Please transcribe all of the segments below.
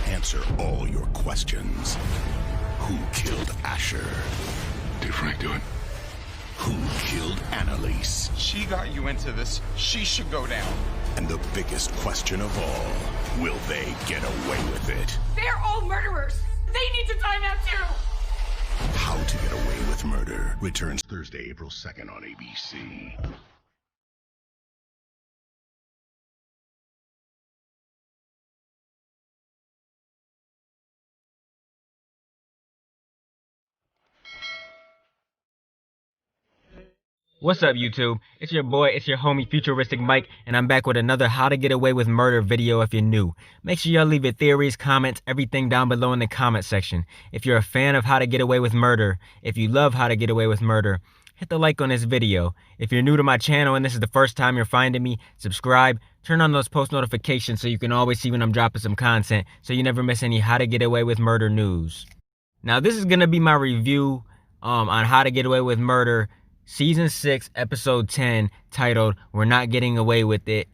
answer all your questions. Who killed Asher? Did Frank do it? Who killed Annalise? She got you into this. She should go down. And the biggest question of all, will they get away with it? They're all murderers. They need to die now too. How to Get Away with Murder returns Thursday, April 2nd on ABC. What's up, YouTube? It's your boy, it's your homie Futuristic Mike, and I'm back with another How to Get Away with Murder video if you're new. Make sure y'all leave your theories, comments, everything down below in the comment section. If you're a fan of How to Get Away with Murder, if you love How to Get Away with Murder, hit the like on this video. If you're new to my channel and this is the first time you're finding me, subscribe, turn on those post notifications so you can always see when I'm dropping some content so you never miss any How to Get Away with Murder news. Now, this is going to be my review on How to Get Away with Murder Season 6, Episode 10, titled, We're Not Getting Away With It.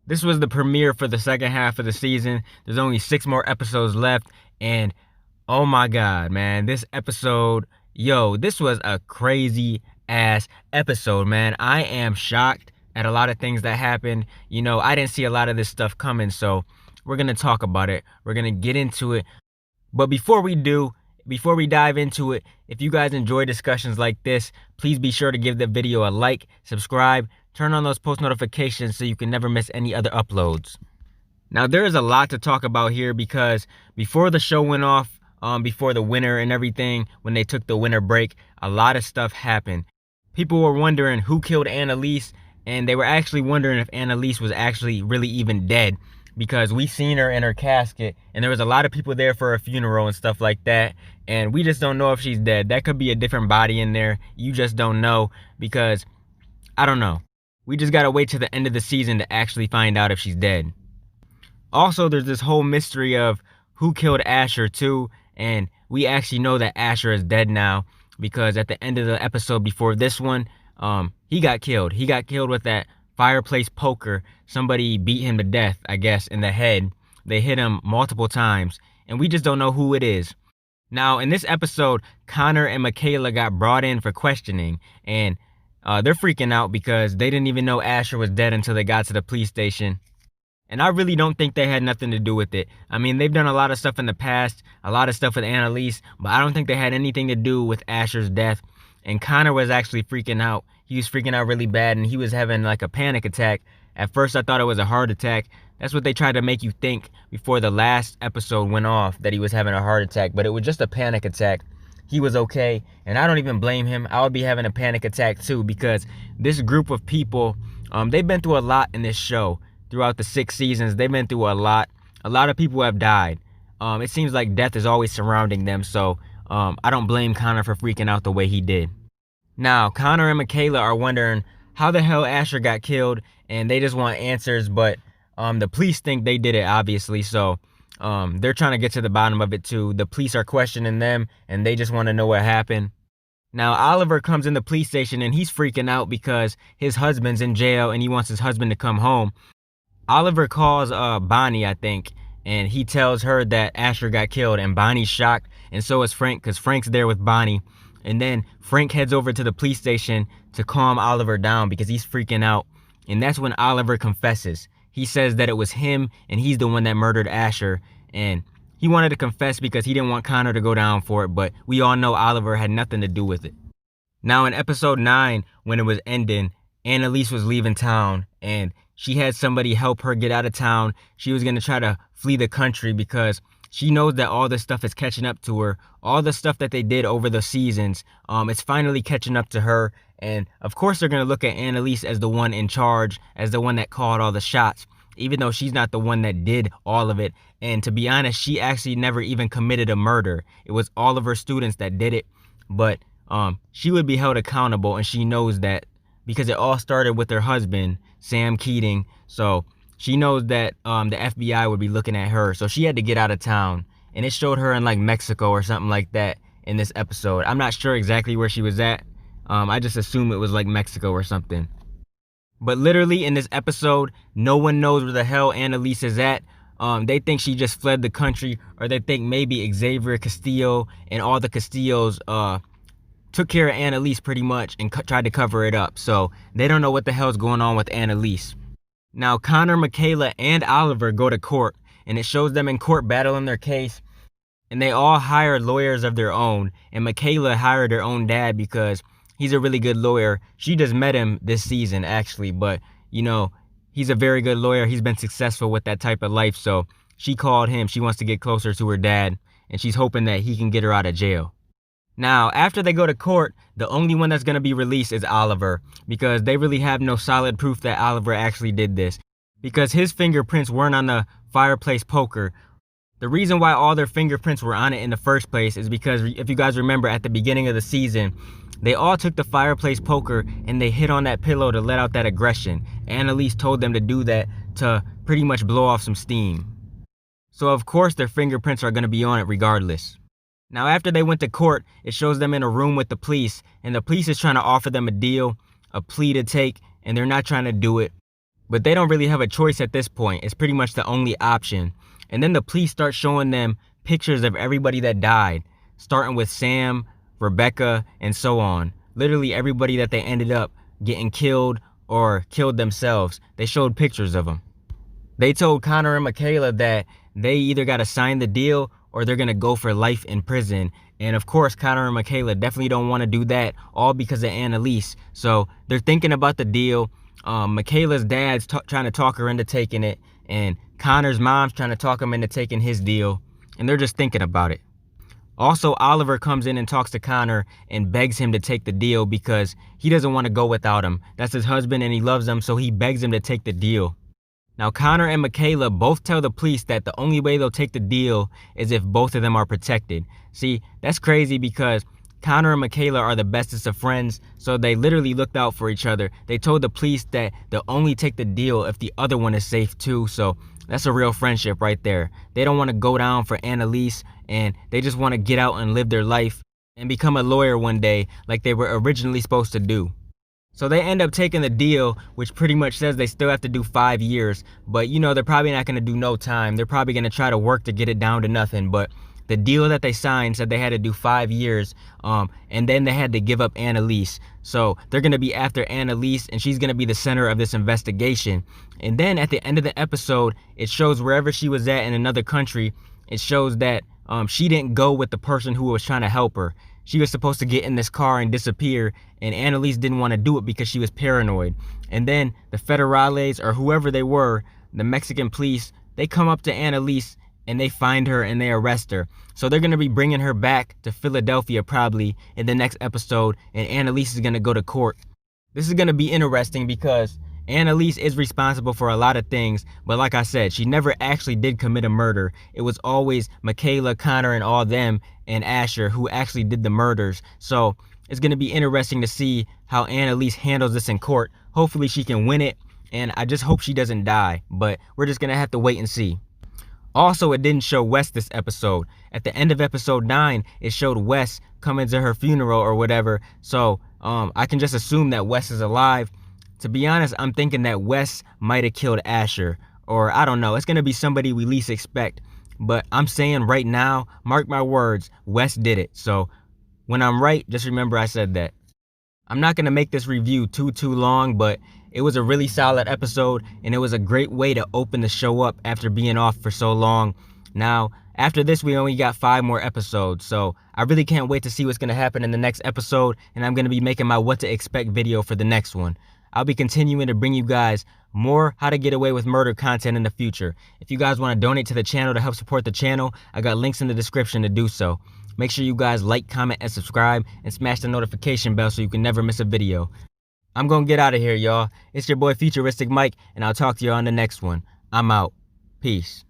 This was the premiere for the second half of the season. There's only 6 more episodes left, and oh my god, man, this episode, this was a crazy-ass episode, man. I am shocked at a lot of things that happened. I didn't see a lot of this stuff coming, so we're going to talk about it. We're going to get into it. But before we dive into it, if you guys enjoy discussions like this, please be sure to give the video a like, subscribe, turn on those post notifications so you can never miss any other uploads. Now, there is a lot to talk about here because before the show went off, before the winter and everything, when they took the winter break, a lot of stuff happened. People were wondering who killed Annalise, and they were actually wondering if Annalise was actually really even dead, because we seen her in her casket and there was a lot of people there for her funeral and stuff like that, and we just don't know if she's dead. That could be a different body in there. You just don't know, because I don't know. We just gotta wait till the end of the season to actually find out if she's dead. Also, there's this whole mystery of who killed Asher too, and we actually know that Asher is dead now, because at the end of the episode before this one, he got killed. He got killed with that fireplace poker. Somebody beat him to death, I guess, in the head. They hit him multiple times, and we just don't know who it is. Now, in this episode, Connor and Michaela got brought in for questioning, and they're freaking out because they didn't even know Asher was dead until they got to the police station. And I really don't think they had nothing to do with it. I mean, they've done a lot of stuff in the past, a lot of stuff with Annalise, but I don't think they had anything to do with Asher's death. And Connor was actually freaking out. He was freaking out really bad, and he was having like a panic attack. At first, I thought it was a heart attack. That's what they tried to make you think before the last episode went off, that he was having a heart attack, but it was just a panic attack. He was okay, and I don't even blame him. I would be having a panic attack too, because this group of people, they've been through a lot in this show. Throughout the 6 seasons, they've been through a lot. A lot of people have died. It seems like death is always surrounding them, so I don't blame Connor for freaking out the way he did. Now, Connor and Michaela are wondering how the hell Asher got killed, and they just want answers, but the police think they did it, obviously, so they're trying to get to the bottom of it too. The police are questioning them, and they just want to know what happened. Now, Oliver comes in the police station, and he's freaking out because his husband's in jail, and he wants his husband to come home. Oliver calls Bonnie, I think, and he tells her that Asher got killed, and Bonnie's shocked, and so is Frank, because Frank's there with Bonnie. And then Frank heads over to the police station to calm Oliver down because he's freaking out. And that's when Oliver confesses. He says that it was him and he's the one that murdered Asher. And he wanted to confess because he didn't want Connor to go down for it, but we all know Oliver had nothing to do with it. Now, in episode 9, when it was ending, Annalise was leaving town and she had somebody help her get out of town. She was going to try to flee the country because she knows that all this stuff is catching up to her. All the stuff that they did over the seasons, it's finally catching up to her. And of course, they're going to look at Annalise as the one in charge, as the one that called all the shots, even though she's not the one that did all of it. And to be honest, she actually never even committed a murder. It was all of her students that did it. But she would be held accountable, and she knows that because it all started with her husband, Sam Keating. So she knows that the FBI would be looking at her, so she had to get out of town. And it showed her in like Mexico or something like that in this episode. I'm not sure exactly where she was at. I just assume it was like Mexico or something. But literally in this episode, no one knows where the hell Annalise is at. They think she just fled the country, or they think maybe Xavier Castillo and all the Castillos took care of Annalise pretty much and tried to cover it up. So they don't know what the hell's going on with Annalise. Now Connor, Michaela, and Oliver go to court, and it shows them in court battling their case. And they all hire lawyers of their own. And Michaela hired her own dad because he's a really good lawyer. She just met him this season, actually. But, you know, he's a very good lawyer. He's been successful with that type of life. So she called him. She wants to get closer to her dad. And she's hoping that he can get her out of jail. Now, after they go to court, the only one that's going to be released is Oliver. Because they really have no solid proof that Oliver actually did this. Because his fingerprints weren't on the fireplace poker. The reason why all their fingerprints were on it in the first place is because, if you guys remember, at the beginning of the season, they all took the fireplace poker and they hit on that pillow to let out that aggression. Annalise told them to do that to pretty much blow off some steam. So of course their fingerprints are going to be on it regardless. Now after they went to court, it shows them in a room with the police, and the police is trying to offer them a deal, a plea to take, and they're not trying to do it. But they don't really have a choice at this point. It's pretty much the only option. And then the police start showing them pictures of everybody that died, starting with Sam, Rebecca, and so on. Literally everybody that they ended up getting killed or killed themselves. They showed pictures of them. They told Connor and Michaela that they either got to sign the deal or they're going to go for life in prison. And of course, Connor and Michaela definitely don't want to do that, all because of Annalise. So they're thinking about the deal. Michaela's dad's trying to talk her into taking it, and Connor's mom's trying to talk him into taking his deal, and they're just thinking about it. Also, Oliver comes in and talks to Connor and begs him to take the deal because he doesn't want to go without him. That's his husband and he loves him, so he begs him to take the deal. Now, Connor and Michaela both tell the police that the only way they'll take the deal is if both of them are protected. See, that's crazy because Connor and Michaela are the bestest of friends, so they literally looked out for each other. They told the police that they'll only take the deal if the other one is safe too, so that's a real friendship right there. They don't want to go down for Annalise, and they just want to get out and live their life and become a lawyer one day like they were originally supposed to do. So they end up taking the deal, which pretty much says they still have to do 5 years, but you know, they're probably not going to do no time. They're probably going to try to work to get it down to nothing, but the deal that they signed said they had to do 5 years, and then they had to give up Annalise. So they're going to be after Annalise, and she's going to be the center of this investigation. And then at the end of the episode, it shows wherever she was at in another country, it shows that she didn't go with the person who was trying to help her. She was supposed to get in this car and disappear, and Annalise didn't want to do it because she was paranoid. And then the federales, or whoever they were, the Mexican police, they come up to Annalise and they find her and they arrest her. So they're going to be bringing her back to Philadelphia probably in the next episode, and Annalise is going to go to court. This is going to be interesting because Annalise is responsible for a lot of things, but like I said, she never actually did commit a murder. It was always Michaela, Connor, and all them, and Asher who actually did the murders. So it's going to be interesting to see how Annalise handles this in court. Hopefully she can win it, and I just hope she doesn't die, but we're just going to have to wait and see. Also, it didn't show Wes this episode. At the end of episode 9, it showed Wes coming to her funeral or whatever. So I can just assume that Wes is alive. To be honest, I'm thinking that Wes might have killed Asher. Or I don't know. It's going to be somebody we least expect. But I'm saying right now, mark my words, Wes did it. So when I'm right, just remember I said that. I'm not going to make this review too long, but it was a really solid episode, and it was a great way to open the show up after being off for so long. Now, after this, we only got 5 more episodes, so I really can't wait to see what's going to happen in the next episode, and I'm going to be making my what to expect video for the next one. I'll be continuing to bring you guys more How to Get Away with Murder content in the future. If you guys want to donate to the channel to help support the channel, I got links in the description to do so. Make sure you guys like, comment, and subscribe, and smash the notification bell so you can never miss a video. I'm gonna get out of here, y'all. It's your boy Futuristic Mike, and I'll talk to you on the next one. I'm out. Peace.